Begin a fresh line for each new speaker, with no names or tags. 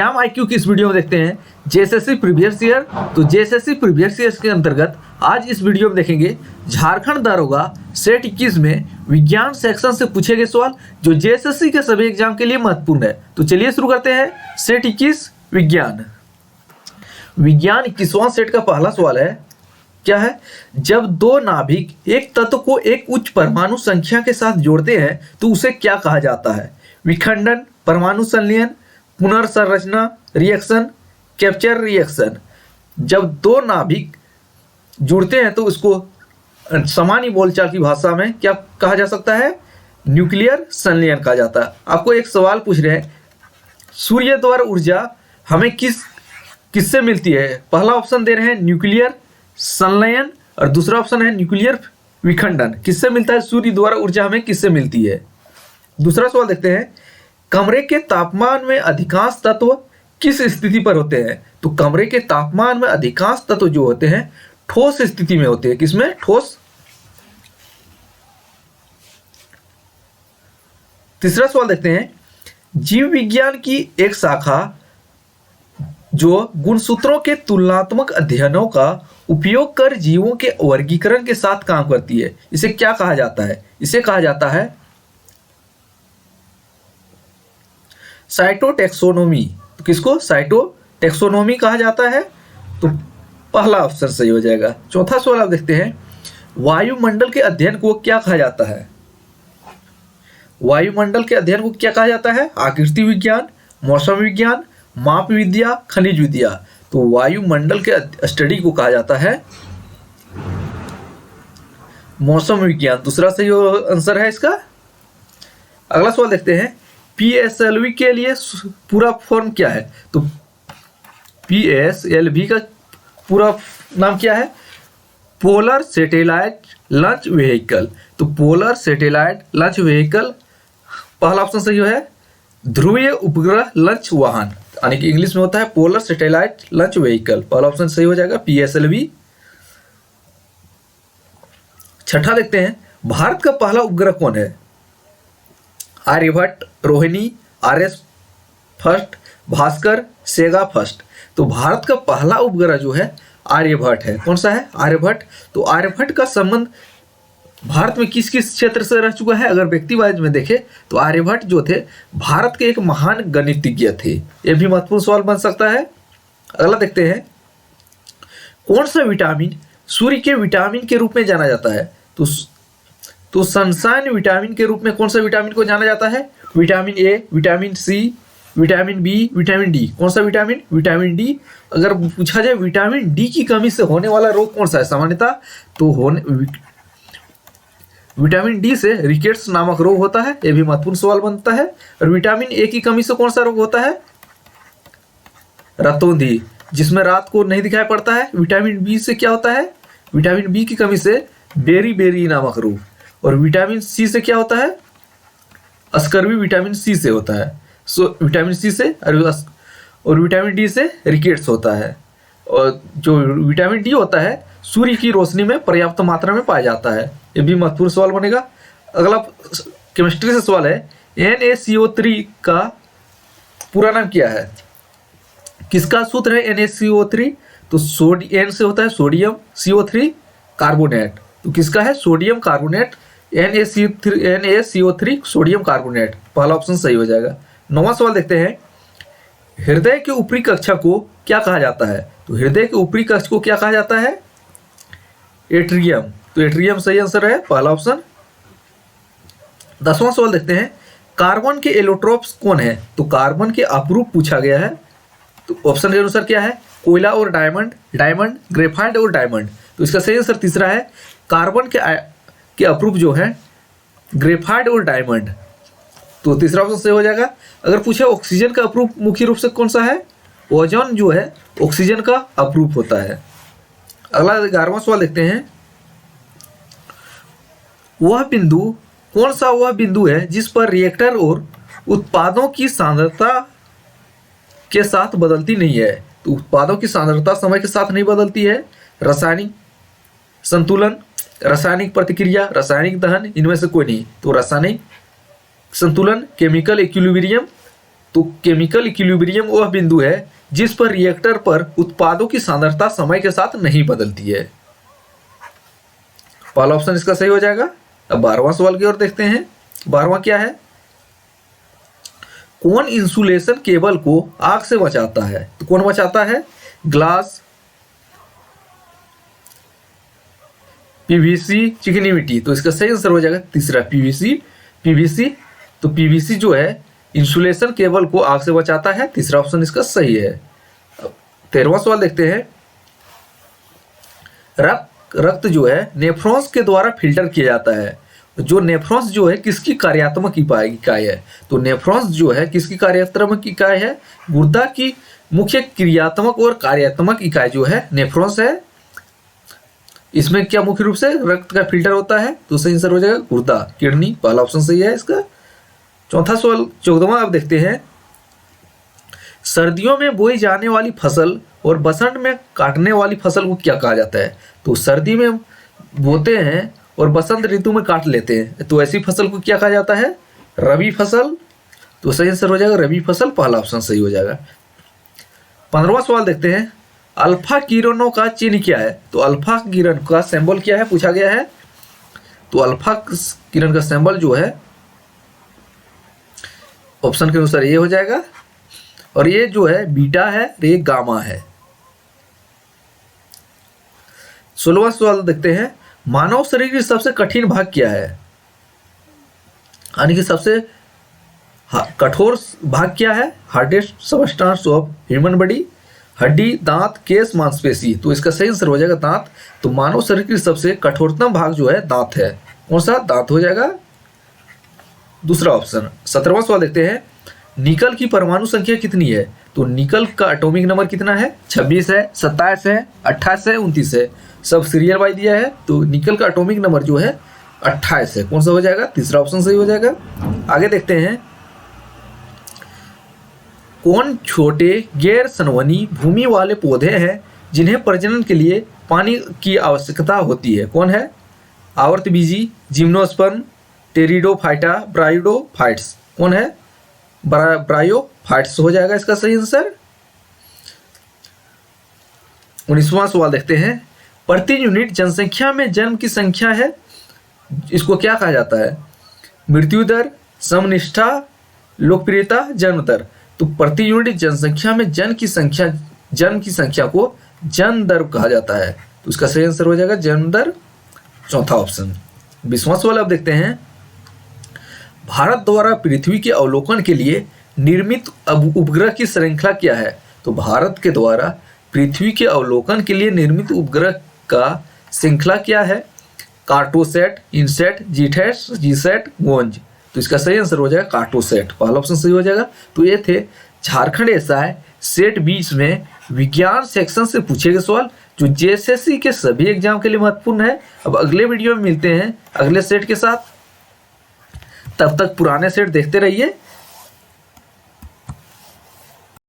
हम IQ की इस वीडियो में देखते हैं जेएसएससी प्रीवियस ईयर। तो जेएसएससी प्रीवियस ईयर के अंतर्गत आज इस वीडियो में देखेंगे झारखंड दारोगा सेट 21 में विज्ञान सेक्शन से पूछे गए सवाल जो जेएसएससी के सभी एग्जाम के लिए महत्वपूर्ण है। तो चलिए शुरू करते हैं। सेट 21 विज्ञान 21वां सेट का पहला सवाल है, क्या है? जब दो नाभिक एक तत्व को एक उच्च परमाणु संख्या के साथ जोड़ते हैं तो उसे क्या कहा जाता है? विखंडन, परमाणु संलयन, पुनर्संरचना रिएक्शन, कैप्चर रिएक्शन। जब दो नाभिक जुड़ते हैं तो उसको सामान्य बोलचाल की भाषा में क्या कहा जा सकता है? न्यूक्लियर संलयन कहा जाता है। आपको एक सवाल पूछ रहे हैं, सूर्य द्वारा ऊर्जा हमें किससे मिलती है? पहला ऑप्शन दे रहे हैं न्यूक्लियर संलयन और दूसरा ऑप्शन है न्यूक्लियर विखंडन। किससे मिलता है? सूर्य द्वारा ऊर्जा हमें किससे मिलती है? दूसरा सवाल देखते हैं, कमरे के तापमान में अधिकांश तत्व किस स्थिति पर होते हैं? तो कमरे के तापमान में अधिकांश तत्व जो होते हैं ठोस स्थिति में होते हैं। किसमें? ठोस। तीसरा सवाल देखते हैं, जीव विज्ञान की एक शाखा जो गुणसूत्रों के तुलनात्मक अध्ययनों का उपयोग कर जीवों के वर्गीकरण के साथ काम करती है, इसे क्या कहा जाता है? इसे कहा जाता है साइटोटैक्सोनॉमी। तो किसको साइटोटैक्सोनॉमी कहा जाता है? तो पहला ऑप्शन सही हो जाएगा। चौथा सवाल आप देखते हैं, वायुमंडल के अध्ययन को क्या कहा जाता है? वायुमंडल के अध्ययन को क्या कहा जाता है? आकृति विज्ञान, मौसम विज्ञान, माप विद्या, खनिज विद्या। तो वायुमंडल के स्टडी को कहा जाता है मौसम विज्ञान। दूसरा सही आंसर है इसका। अगला सवाल देखते हैं, PSLV के लिए पूरा फॉर्म क्या है? तो PSLV का पूरा नाम क्या है? Polar satellite launch vehicle. तो पोलर सैटेलाइट लॉन्च व्हीकल पहला ऑप्शन सही है। ध्रुवीय उपग्रह लॉन्च वाहन, यानी कि इंग्लिश में होता है पोलर सैटेलाइट लॉन्च व्हीकल। पहला ऑप्शन सही हो जाएगा PSLV। छठा देखते हैं, भारत का पहला उपग्रह कौन है? आर्यभट्ट, रोहिणी, RS फर्स्ट, भास्कर, सेगा फर्स्ट। तो भारत का पहला उपग्रह जो है आर्यभट्ट है। कौन सा है? आर्यभट्ट। तो आर्यभट्ट का संबंध भारत में किस किस क्षेत्र से रह चुका है? अगर व्यक्ति वाइज में देखें तो आर्यभट्ट जो थे भारत के एक महान गणितज्ञ थे। यह भी महत्वपूर्ण सवाल बन सकता है। अगला देखते हैं, कौन सा विटामिन सूर्य के विटामिन के रूप में जाना जाता है? तो सनशाइन विटामिन के रूप में कौन सा विटामिन को जाना जाता है? Vitamin A, vitamin C, vitamin B, vitamin D। कौन सा विटामिन? Vitamin D। अगर पूछा जाए विटामिन D की कमी से होने वाला रोग कौन सा है सामान्यतः? तो विटामिन D से रिकेट्स नामक रोग होता है। यह भी महत्वपूर्ण सवाल बनता है। और विटामिन A की कमी से कौन सा रोग होता है? रतौंधी, जिसमें रात को नहीं दिखाई पड़ता है। विटामिन B से क्या होता है? विटामिन B की कमी से बेरी नामक रोग। और विटामिन C से क्या होता है? स्कर्वी विटामिन C से होता है। विटामिन C से और विटामिन D से रिकेट्स होता है। और जो विटामिन D होता है सूर्य की रोशनी में पर्याप्त मात्रा में पाया जाता है। ये भी महत्वपूर्ण सवाल बनेगा। अगला केमिस्ट्री से सवाल है, NaCO3 का पूरा नाम क्या है? किसका सूत्र है NaCO3? तो N से होता है सोडियम, CO3 कार्बोनेट। तो किसका है? Sodium carbonate. NaCO3 sodium carbonate. पहला ऑप्शन सही हो जाएगा। नौवां सवाल देखते हैं, हृदय के ऊपरी कक्षा को क्या कहा जाता है? तो हृदय के ऊपरी कक्ष को क्या कहा जाता है? एट्रियम। तो एट्रियम सही आंसर है, पहला ऑप्शन। 10वां सवाल देखते हैं, कार्बन के एलोट्रोप्स कौन है? तो कार्बन के अपरूप पूछा गया है। तो ऑप्शन के अनुसार क्या है? कोयला और डायमंड, ग्रेफाइट और डायमंड। तो इसका सही आंसर तीसरा है। कार्बन के अपरूप जो है ग्रेफाइट और डायमंड। तो तीसरा ऑप्शन सही हो जाएगा। अगर पूछे ऑक्सीजन का अपरूप मुख्य रूप से कौन सा है? ओजोन जो है ऑक्सीजन का अपरूप होता है। अगला 11वां सवाल देखते हैं, कौन सा वह बिंदु है जिस पर रिएक्टर और उत्पादों की सांद्रता के साथ बदलती नहीं है? तो उत्पादों की सांद्रता समय के साथ नहीं बदलती है। रासायनिक संतुलन, रासायनिक प्रतिक्रिया, रासायनिक दहन, इनमें से कोई नहीं। तो रासायनिक संतुलन, केमिकल इक्विलिब्रियम, तो केमिकल इक्विलिब्रियम वह बिंदु है जिस पर रिएक्टर पर उत्पादों की सांद्रता समय के साथ नहीं बदलती है। पहला ऑप्शन इसका सही हो जाएगा। अब 12वां सवाल की ओर देखते हैं। 12वां क्या है? कौन इंसुलेशन केबल को आग से बचाता है? तो कौन बचाता है? ग्लास, पीवीसी, चिकनी मिट्टी। तो इसका सही आंसर हो जाएगा तीसरा पीवीसी। तो पीवीसी जो है इंसुलेशन केबल को आग से बचाता है। तीसरा ऑप्शन इसका सही है। 13वां सवाल देखते हैं। रक्त जो है नेफ्रॉन्स के द्वारा फिल्टर किया जाता है। जो नेफ्रॉन्स जो है किसकी कार्यात्मक इकाई है? तो नेफ्रॉन्स जो है किसकी कार्यात्मक इकाई है? गुर्दा की मुख्य क्रियात्मक और कार्यात्मक इकाई जो है नेफ्रॉन्स है। इसमें क्या मुख्य रूप से रक्त का फिल्टर होता है? तो सही आंसर हो जाएगा गुर्दा, किडनी। पहला ऑप्शन सही है इसका। चौथा सवाल 14वां अब देखते हैं। सर्दियों में बोई जाने वाली फसल और बसंत में काटने वाली फसल को क्या कहा जाता है? तो सर्दी में बोते हैं और बसंत ऋतु में काट लेते हैं, तो ऐसी फसल को क्या कहा जाता है? रबी फसल। तो सही आंसर हो जाएगा रबी फसल। पहला ऑप्शन सही हो जाएगा। 15वां सवाल देखते हैं। अल्फा किरणों का चिन्ह क्या है? तो अल्फा किरण का सिंबल क्या है पूछा गया है। तो अल्फा किरण का सिंबल जो है ऑप्शन के अनुसार ये हो जाएगा, और ये जो है बीटा है, ये गामा है। 16वां सवाल देखते हैं। मानव शरीर की सबसे कठिन भाग क्या है? यानी कि सबसे कठोर भाग क्या है? Hardest substance of human body. हड्डी, दांत, केस, मांसपेशी। तो इसका सही आंसर हो जाएगा दांत। तो मानव शरीर की सबसे कठोरतम भाग जो है दांत है। कौन सा? दांत हो जाएगा दूसरा ऑप्शन। 17वां सवाल देखते हैं। निकल की परमाणु संख्या कितनी है? तो निकल का एटॉमिक नंबर कितना है? 26 है, 27 है, 28 है, 29 है। सब सीरियल वाइज दिया है। तो निकल का एटॉमिक नंबर जो है 28 है। कौन सा हो जाएगा? तीसरा ऑप्शन सही हो जाएगा। आगे देखते हैं। कौन छोटे गैर सनवनी भूमि वाले पौधे हैं जिन्हें प्रजनन के लिए पानी की आवश्यकता होती है? कौन है? आवर्तबीजी, जिम्नोस्पर्म, टेरिडोफाइटा, ब्रायोडोफाइट्स। कौन है? ब्रायोफाइट्स हो जाएगा इसका सही आंसर। 19वां सवाल देखते हैं। प्रति यूनिट जनसंख्या में जन्म की संख्या है, इसको क्या कहा जाता है? मृत्यु दर, समनिष्ठा, लोकप्रियता, जन्म दर। तो प्रति यूनिट जनसंख्या में जन्म की संख्या को जन्म दर कहा जाता है। तो इसका सही आंसर हो जाएगा जन्म दर, चौथा ऑप्शन। 20वां सवाल अब देखते हैं। भारत द्वारा पृथ्वी के अवलोकन के लिए निर्मित उपग्रह की श्रृंखला क्या है? तो भारत के द्वारा पृथ्वी के अवलोकन के लिए निर्मित उपग्रह का श्रृंखला क्या है? कार्टोसैट, इनसैट, जीसैट, गोंज। तो इसका सही आंसर हो जाएगा कार्टोसैट। पहला ऑप्शन सही हो जाएगा। तो ये थे झारखंड एसआई सेट 20 में विज्ञान सेक्शन से पूछे गए सवाल, जो जेएसएससी के सभी एग्जाम के लिए महत्वपूर्ण है। अब अगले वीडियो में मिलते हैं अगले सेट के साथ। तब तक पुराने सेट देखते रहिए।